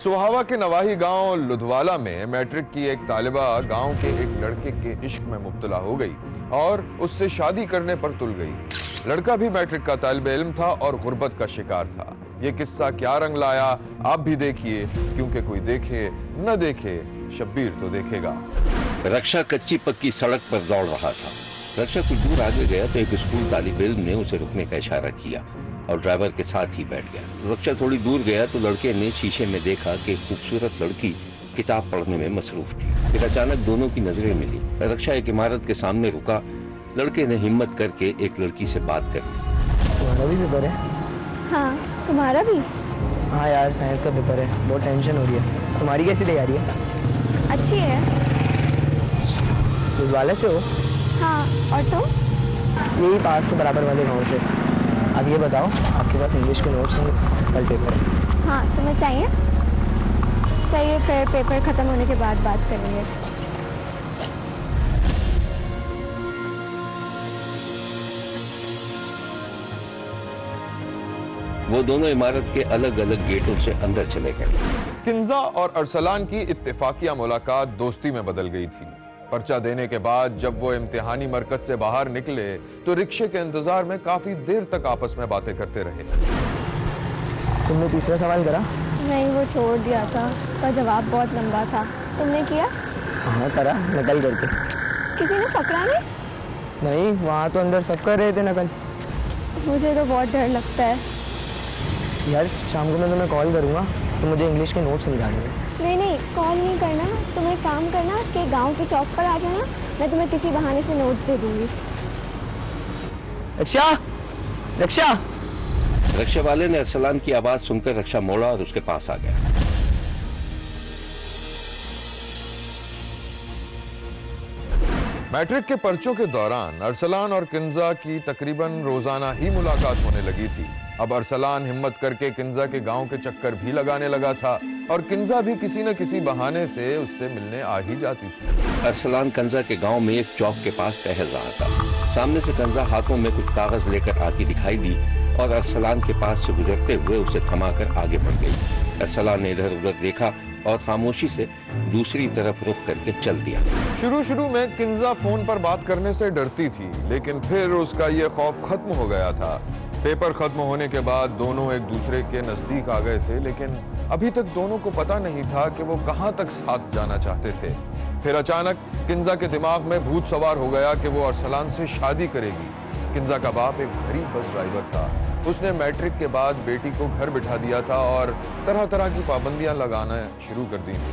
सुहावा के नवाही गांव लुधवाला में मैट्रिक की एक तालिबा गांव के एक लड़के के इश्क में मुब्तला हो गई और उससे शादी करने पर तुल गई। लड़का भी मैट्रिक का तालिब इल्म था और गुर्बत का शिकार था। ये किस्सा क्या रंग लाया आप भी देखिए, क्योंकि कोई देखे न देखे शब्बीर तो देखेगा। रक्षा कच्ची पक्की सड़क पर दौड़ रहा था। रक्षा कुछ दूर आगे गया तो एक स्कूल तालिब इल्म ने उसे रुकने का इशारा किया और ड्राइवर के साथ ही बैठ गया। रक्षा थोड़ी दूर गया तो लड़के ने शीशे में देखा कि एक खूबसूरत लड़की किताब पढ़ने में मसरूफ थी। फिर अचानक दोनों की नजरें मिली। रक्षा एक इमारत के सामने रुका। लड़के ने हिम्मत करके एक लड़की से बात कर ली। तुम्हारा भी पेपर है? हाँ, तुम्हारा भी? हाँ यार, साइंस का पेपर है, बहुत टेंशन हो रही है। तुम्हारी कैसी तैयारी है? अच्छी है। लुधवाला से हो? हाँ, और तुम? यही पास के बराबर वाले गांव से। अब ये बताओ, आपके पास इंग्लिश के नोट्स हैं, कल पेपर है। हाँ, तुम्हें चाहिए? सही है, फिर पेपर ख़त्म होने के बाद बात करेंगे। वो दोनों इमारत के अलग अलग गेटों से अंदर चले गए। किंजा और अरसलान की इत्तेफाकिया मुलाकात दोस्ती में बदल गई थी। पर्चा देने के बाद जब वो इम्तिहानी मरकज से बाहर निकले तो रिक्शे के इंतजार में काफी देर तक आपस में बातें करते रहे। तुमने तीसरा सवाल करा? नहीं, वो छोड़ दिया था, उसका जवाब बहुत लंबा था। तुमने किया? हाँ करा, नकल करके। किसी ने पकड़ा नहीं? नहीं, वहाँ तो अंदर सब कर रहे थे नकल। मुझे तो बहुत डर लगता है। यार शाम को मैं तुम्हें कॉल करूँगा तो मुझे इंग्लिश के नोट्स समझा देना। नहीं नहीं, कॉल नहीं करना। तुम एक काम करना कि गांव के चौक पर आ जाना, मैं तुम्हें किसी बहाने से नोट्स दे दूंगी। रक्षा! रक्षा! रक्षा वाले ने अरसलान की आवाज सुनकर रक्षा मोड़ा और उसके पास आ गया। मैट्रिक के पर्चों के दौरान अरसलान और किंजा की तकरीबन रोजाना ही मुलाकात होने लगी थी। अब अरसलान हिम्मत करके किंजा के गांव के चक्कर भी लगाने लगा था और किंजा भी किसी न किसी बहाने से उससे मिलने आ ही जाती थी। अरसलान कंजा के गांव में एक चौक के पास टहल रहा था। सामने से कंजा हाथों में कुछ कागज लेकर आती दिखाई दी और अरसलान के पास से गुजरते हुए उसे थमाकर आगे बढ़ गई। अरसलान ने इधर उधर देखा और खामोशी से दूसरी तरफ रुख करके चल दिया। शुरू में किंजा फोन पर बात करने से डरती थी, लेकिन फिर उसका ये खौफ खत्म हो गया था। पेपर खत्म होने के बाद दोनों एक दूसरे के नजदीक आ गए थे, लेकिन अभी तक दोनों को पता नहीं था कि वो कहां तक साथ जाना चाहते थे। फिर अचानक किंजा के दिमाग में भूत सवार हो गया कि वो अरसलान से शादी करेगी। किंजा का बाप एक गरीब बस ड्राइवर था। उसने मैट्रिक के बाद बेटी को घर बिठा दिया था और तरह तरह की पाबंदियां लगाना शुरू कर दी थी,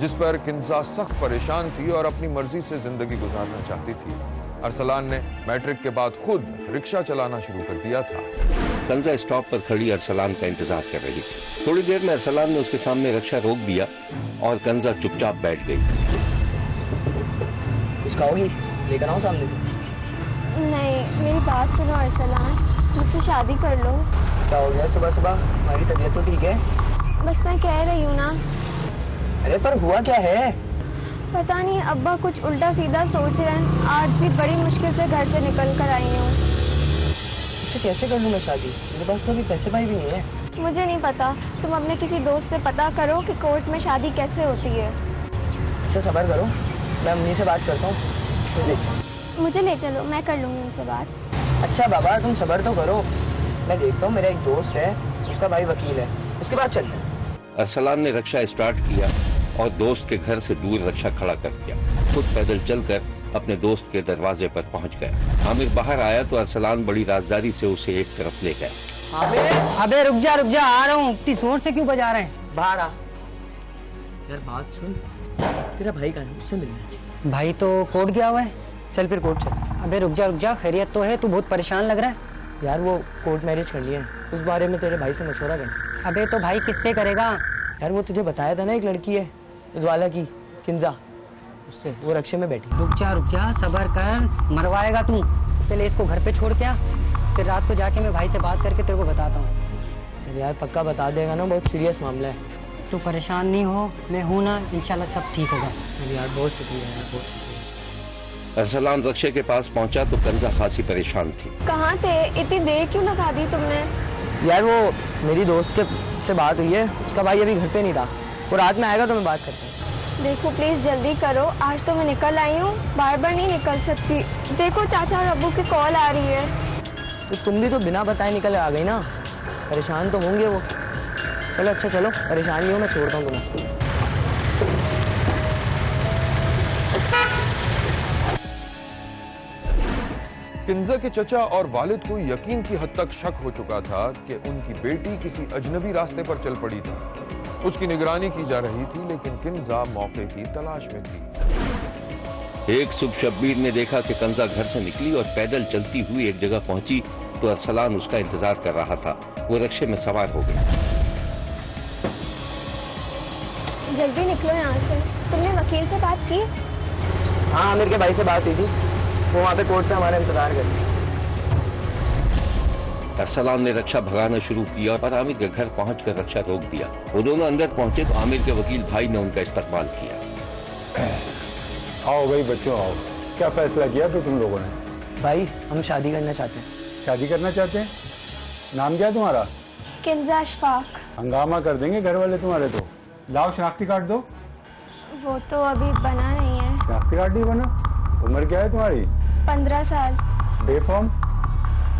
जिस पर किंजा सख्त परेशान थी और अपनी मर्जी से जिंदगी गुजारना चाहती थी। अरसलान ने मैट्रिक के बाद खुद रिक्शा चलाना शुरू कर दिया था। कंजा स्टॉप पर खड़ी अरसलान का इंतजार कर रही थी। थोड़ी देर में अरसलान ने उसके सामने रक्षा रोक दिया और कंजा चुपचाप बैठ गई। कुछ कहोगी? लेकर आओ सामने से। नहीं, मेरी बात सुनो अरसलान, मुझसे शादी कर लो। क्या हो गया सुबह सुबह? हमारी तबीयत तो ठीक है? बस मैं कह रही हूँ ना। अरे पर हुआ क्या है? पता नहीं, अब्बा कुछ उल्टा सीधा सोच रहे हैं। आज भी बड़ी मुश्किल से घर से निकल कर आई हूँ। इससे कैसे कर लूँ मैं शादी? मेरे पास तो अभी पैसे पाई भी नहीं है। मुझे नहीं पता, तुम अपने किसी दोस्त से पता करो कि कोर्ट में शादी कैसे होती है। अच्छा सब्र करो, मैं अम्मी से बात करता हूँ। मुझे ले चलो, मैं कर लूँगी उनसे बात। अच्छा बाबा, तुम सब्र तो करो, मैं देखता हूँ। मेरा एक दोस्त है, उसका भाई वकील है, उसके पास चलते हैं। अरसलान ने रक्षा स्टार्ट किया और दोस्त के घर से दूर रक्षा खड़ा कर दिया। खुद पैदल चलकर अपने दोस्त के दरवाजे पर पहुंच गया। आमिर बाहर आया तो अरसलान बड़ी राजदारी से उसे एक तरफ ले गया। अबे रुक जा, आ रहा हूँ। इतनी जोर से क्यों बजा रहे हैं? बाहर आ। यार बात सुन, तेरा भाई का है, उससे मिलना है। भाई तो कोर्ट गया हुआ है। चल फिर कोर्ट चल। अबे रुक जा, खैरियत तो है? तू बहुत परेशान लग रहा है। यार वो कोर्ट मैरिज कर लिया है, उस बारे में तेरे भाई से मशवरा कर। अबे तो भाई किससे करेगा? यार वो तुझे बताया था ना, एक लड़की है लुधवाला की, किंजा, उससे। वो रक्षे में बैठी। रुक जा, सबर कर, मरवाएगा तू। पहले इसको घर पे छोड़ के आ, फिर रात को जाके मैं भाई से बात करके तेरे को बताता हूँ। चल यार पक्का बता देगा ना, बहुत सीरियस मामला है। तू परेशान नहीं हो, मैं हूँ ना, इंशाल्लाह सब ठीक होगा। चल यार बहुत शुक्रिया यार, बहुत शुक्रिया। अरसलान रक्षे के पास पहुंचा तो कंजा खासी परेशान थी। कहाँ थे? इतनी देर क्यों लगा दी तुमने? यार वो मेरी दोस्त के से बात हुई है, उसका भाई अभी घर पे नहीं था, वो रात में आएगा तो मैं बात करता हूँ। देखो प्लीज जल्दी करो, आज तो मैं निकल आई हूँ, बार बार नहीं निकल सकती। देखो चाचा और अब्बू की कॉल आ रही है। तो तुम भी तो बिना बताए निकल आ गई ना, परेशान तो होंगे वो। चलो अच्छा चलो, परेशान नहीं हो, मैं छोड़ता हूँ तुम्हें। किंजा के चचा और वालिद को यकीन की हद तक शक हो चुका था कि उनकी बेटी किसी अजनबी रास्ते पर चल पड़ी थी। उसकी निगरानी की जा रही थी, लेकिन किंजा मौके की तलाश में थी। एक सुबह शब्बीर ने देखा कि कंजा घर से निकली और पैदल चलती हुई एक जगह पहुंची तो अरसलान उसका इंतजार कर रहा था। वो रिक्शे में सवार हो गई। जल्दी निकलो यहाँ से। तुमने वकील से बात की? हाँ, आमिर के भाई से बात हुई थी, वो वहाँ पे कोर्ट पे हमारा इंतजार कर रही है। अरसलान ने रक्षा भगाना शुरू किया और आमिर के घर पहुंचकर रक्षा रोक दिया। वो दोनों अंदर पहुंचे तो आमिर के वकील भाई ने उनका इस्तकबाल किया। आओ भाई बच्चों आओ, क्या फैसला किया तो तुम लोगों ने? भाई हम शादी करना चाहते हैं। शादी करना चाहते हैं? नाम क्या है तुम्हारा? किंजा अशफाक। हंगामा कर देंगे घर वाले तुम्हारे तो। लाओ शनाख्ती कार्ड दो। वो तो अभी बना नहीं है। शनाख्ती कार्ड नहीं बना? उम्र क्या है तुम्हारी? 15 साल। बेफॉर्म?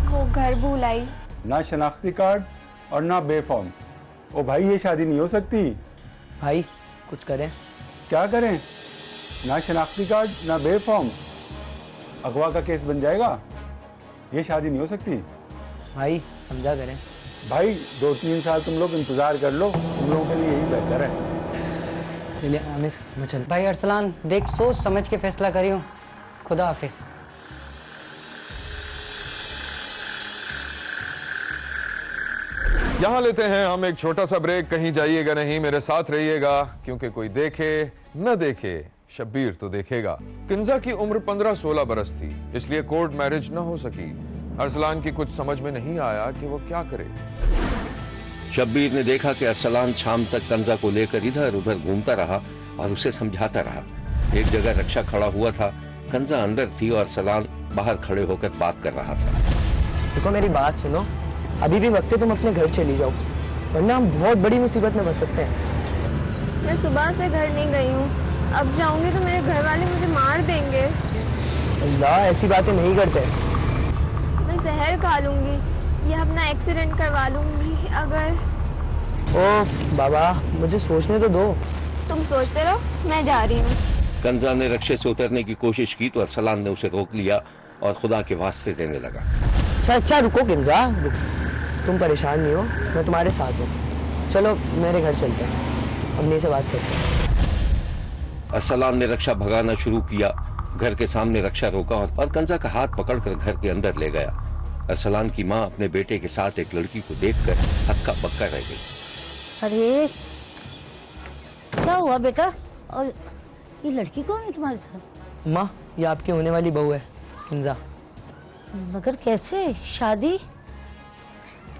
वो घर भूल आई। ना शनाख्ती कार्ड और ना बेफॉर्म। ओ भाई ये शादी नहीं हो सकती। भाई कुछ करें। क्या करें? ना शनाख्ती कार्ड ना बेफॉर्म, अगवा का केस बन जाएगा। ये शादी नहीं हो सकती। भाई समझा करें। भाई 2-3 साल तुम लोग इंतजार कर लो, तुम लोगों के लिए यही बेहतर है। चलिए आमिर मैं चलता। भाई अरसलान देख, सोच समझ के फैसला करियो। खुदा हाफिज। यहां लेते हैं हम एक छोटा सा ब्रेक। कहीं जाइएगा नहीं, मेरे साथ रहिएगा, क्योंकि कोई देखे न देखे शब्बीर तो देखेगा। किंजा की उम्र 15-16 बरस थी, इसलिए कोर्ट मैरिज न हो सकी। अरसलान की कुछ समझ में नहीं आया कि वो क्या करे। शब्बीर ने देखा कि अरसलान शाम तक कंजा को लेकर इधर उधर घूमता रहा और उसे समझाता रहा। एक जगह रक्षा खड़ा हुआ था, कंजा अंदर थी और अरसलान बाहर खड़े होकर बात कर रहा था। देखो मेरी बात सुनो, अभी भी वक्त है तुम अपने घर चली जाओ, वरना हम बहुत बड़ी मुसीबत में फंस सकते हैं। मैं सुबह से घर नहीं गई हूँ, अब जाऊंगी तो मेरे घर वाले मुझे मार देंगे। अल्लाह ऐसी बातें नहीं करते। मैं जहर खा लूंगी या अपना एक्सीडेंट करवा लूंगी अगर। ओफ बाबा, मुझे सोचने तो दो। तुम सोचते रहो, मैं जा रही हूँ। कंजा ने रक्षे से उतरने की कोशिश की तो अरसलान ने उसे रोक लिया और खुदा के वास्ते देने लगा। अच्छा रुको किंजा, तुम परेशान नहीं हो, मैं तुम्हारे साथ हूँ। चलो मेरे घर चलते हैं, अम्मी से बात करते हैं। अरसलान ने रक्षा भगाना शुरू किया। घर के सामने रक्षा रोका और कंजा का हाथ पकड़कर घर के अंदर ले गया। अरसलान की माँ अपने बेटे के साथ एक लड़की को देखकर हक्का बक्का रह गई। अरे क्या हुआ बेटा? और ये लड़की कौन है तुम्हारे साथ? माँ ये आपकी होने वाली बहू है किंजा। मगर कैसे शादी?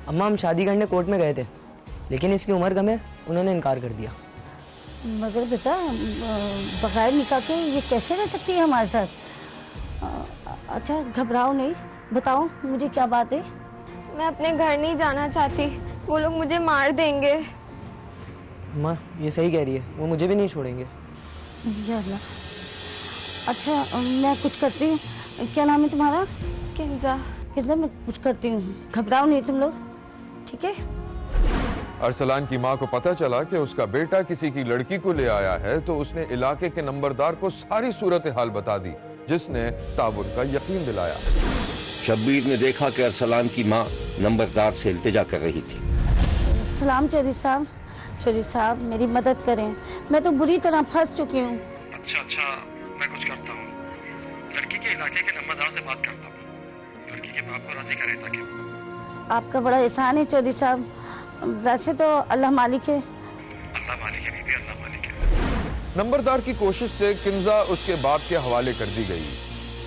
अम्मा हम शादी करने कोर्ट में गए थे, लेकिन इसकी उम्र कम है, उन्होंने इनकार कर दिया। मगर बेटा बगैर निकाह के ये कैसे रह सकती है हमारे साथ? अच्छा घबराओ नहीं, बताओ मुझे क्या बात है। मैं अपने घर नहीं जाना चाहती, वो लोग मुझे मार देंगे। अम्मा ये सही कह रही है, वो मुझे भी नहीं छोड़ेंगे। या अल्लाह। अच्छा मैं कुछ करती हूँ। क्या नाम है तुम्हारा? किंजा। किंजा, मैं कुछ करती हूँ, घबराओ नहीं तुम लोग, ठीक है? अरसलान की माँ को पता चला कि उसका बेटा किसी की लड़की को ले आया है, तो उसने इलाके के नंबरदार को सारी सूरत हाल बता दी, जिसने ताबुर का यकीन दिलाया। शब्बीर ने देखा कि अरसलान की माँ नंबरदार से इल्तिजा कर रही थी। सलाम चौधरी साहब, चौधरी साहब मेरी मदद करें, मैं तो बुरी तरह फंस चुकी हूँ। अच्छा मैं कुछ करता हूँ, लड़की के इलाके के नंबरदार से बात करता हूँ, लड़की के बाप को राजी करें ताकि। आपका बड़ा एहसान है चौधरी साहब, वैसे तो अल्लाह मालिक है। अल्लाह मालिक है, भी अल्लाह मालिक है। नंबरदार की कोशिश से किंजा उसके बाप के हवाले कर दी गई,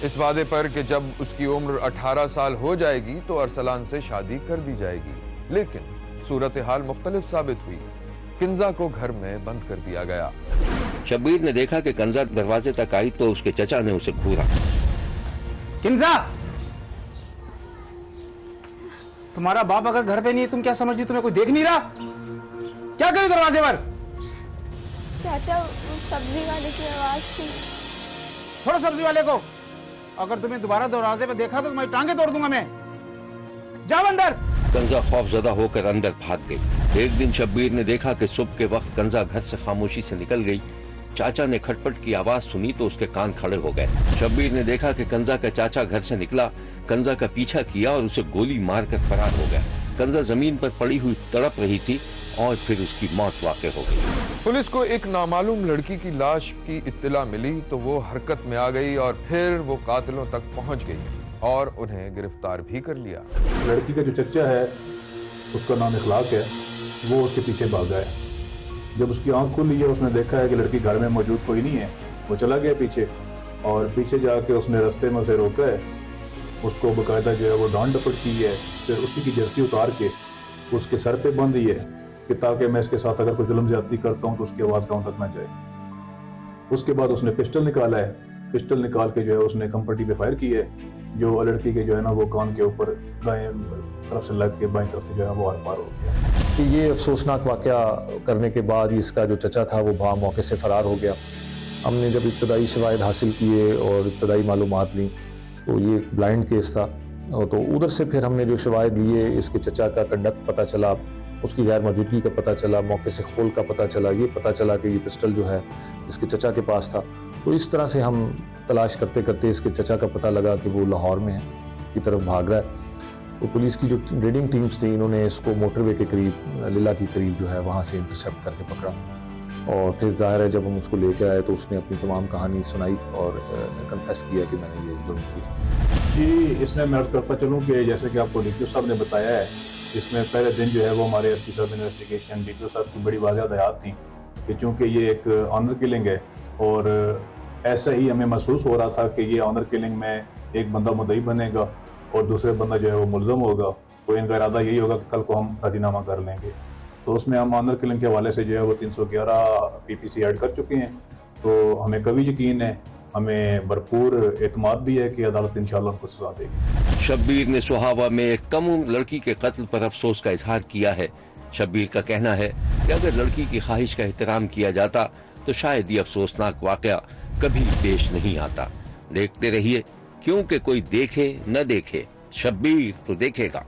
इस वादे पर कि जब उसकी उम्र 18 साल हो जाएगी तो अरसलान से शादी कर दी जाएगी। लेकिन सूरत हाल मुख्तलिफ साबित हुई। किंजा को घर में बंद कर दिया गया। शब्बीर ने देखा कि कंजा दरवाजे तक आई तो उसके चचा ने उसे घूरा। किंजा तुम्हारा बाप अगर घर पे नहीं है, तुम क्या समझ रही, तुम्हें कोई देख नहीं रहा? क्या करे दरवाजे पर? चाचा वो सब्जी वाले की आवाज थी। छोड़ो सब्जी वाले को। अगर तुम्हें दोबारा दरवाजे पे देखा तो तुम्हारी टांगे तोड़ दूंगा मैं। जाओ अंदर। कंजा खौफजदा होकर अंदर भाग गई। एक दिन शब्बीर ने देखा कि सुबह के वक्त कंजा घर से खामोशी से निकल गई। चाचा ने खटपट की आवाज सुनी तो उसके कान खड़े हो गए। शब्बीर ने देखा कि कंजा का चाचा घर से निकला, कंजा का पीछा किया और उसे गोली मारकर फरार हो गया। कंजा जमीन पर पड़ी हुई तड़प रही थी और फिर उसकी मौत वाक़ई हो गई। पुलिस को एक नामालूम लड़की की लाश की इत्तला मिली तो वो हरकत में आ गई और फिर वो कातिलों तक पहुंच गई और उन्हें गिरफ्तार भी कर लिया। लड़की का जो चच्चा है, उसका नाम इखलाक है, वो उसके पीछे भागा है। जब उसकी आंख खुली है, उसने देखा है कि लड़की घर में मौजूद कोई नहीं है। वो चला गया पीछे और पीछे जाके उसने रास्ते में उसे रोका है। उसको बाकायदा जो है वो डांट डपट की है, फिर उसी की जर्सी उतार के उसके सर पे बांधी है कि ताकि मैं इसके साथ अगर कोई जुल्म ज्यादती करता हूँ तो उसकी आवाज़ गाँव तक ना जाए। उसके बाद उसने पिस्टल निकाला है। पिस्टल निकाल के जो है उसने कंपटी पे फायर की है, जो लड़की के जो है ना वो कान के ऊपर दाएं तरफ से लग के बाएं तरफ से जो है वो आर पार हो गया। कि ये अफसोसनाक वाक़या करने के बाद इसका जो चचा था वो मौके से फरार हो गया। हमने जब इब्तदाई शवाहिद हासिल किए और इब्तदाई मालूमात ली तो ये ब्लाइंड केस था, तो उधर से फिर हमने जो शवाहिद लिए, इसके चचा का कंडक्ट पता चला, उसकी गैर मौजूदगी का पता चला, मौके से खोल का पता चला, ये पता चला कि ये पिस्टल जो है इसके चचा के पास था। तो इस तरह से हम तलाश करते करते इसके चचा का पता लगा कि वो लाहौर में है की तरफ भाग रहा है। तो पुलिस की जो रेडिंग टीम्स थी, इन्होंने इसको मोटरवे के करीब, लीला के करीब जो है वहाँ से इंटरसेप्ट करके पकड़ा और फिर जाहिर है जब हम उसको लेके आए तो उसने अपनी तमाम कहानी सुनाई और कन्फेस किया कि मैंने ये जुल्म किया। जी, इसमें मैं अर्ज करता चलूँ कि जैसे कि आपको डीपीओ साहब ने बताया है, इसमें पहले दिन जो है वो हमारे एसपी साहब इन्वेस्टिगेशन डीपीओ साहब की बड़ी वाज़ेह हदायत थी कि चूँकि ये एक ऑनर किलिंग है और ऐसा ही हमें महसूस हो रहा था कि ये ऑनर किलिंग में एक बंदा मुद्दई बनेगा और दूसरे बंदा जो है वो मुलजम होगा, तो इनका इरादा यही होगा कि कल को हम राजीनामा कर लेंगे। तो उसमें हम ऑनर किलिंग के हवाले से जो है वो 311 पीपीसी ऐड कर चुके हैं। तो हमें कभी यकीन है, हमें भरपूर एतमाद भी है कि अदालत इंशाअल्लाह उनको सजा देगी। शब्बीर ने सुहावा में एक कम उम्र लड़की के कत्ल पर अफसोस का इजहार किया है। शब्बीर का कहना है कि अगर लड़की की ख्वाहिश का एहतराम किया जाता तो शायद ये अफसोसनाक वाकया कभी पेश नहीं आता। देखते रहिए, क्योंकि कोई देखे न देखे, शब्बीर तो देखेगा।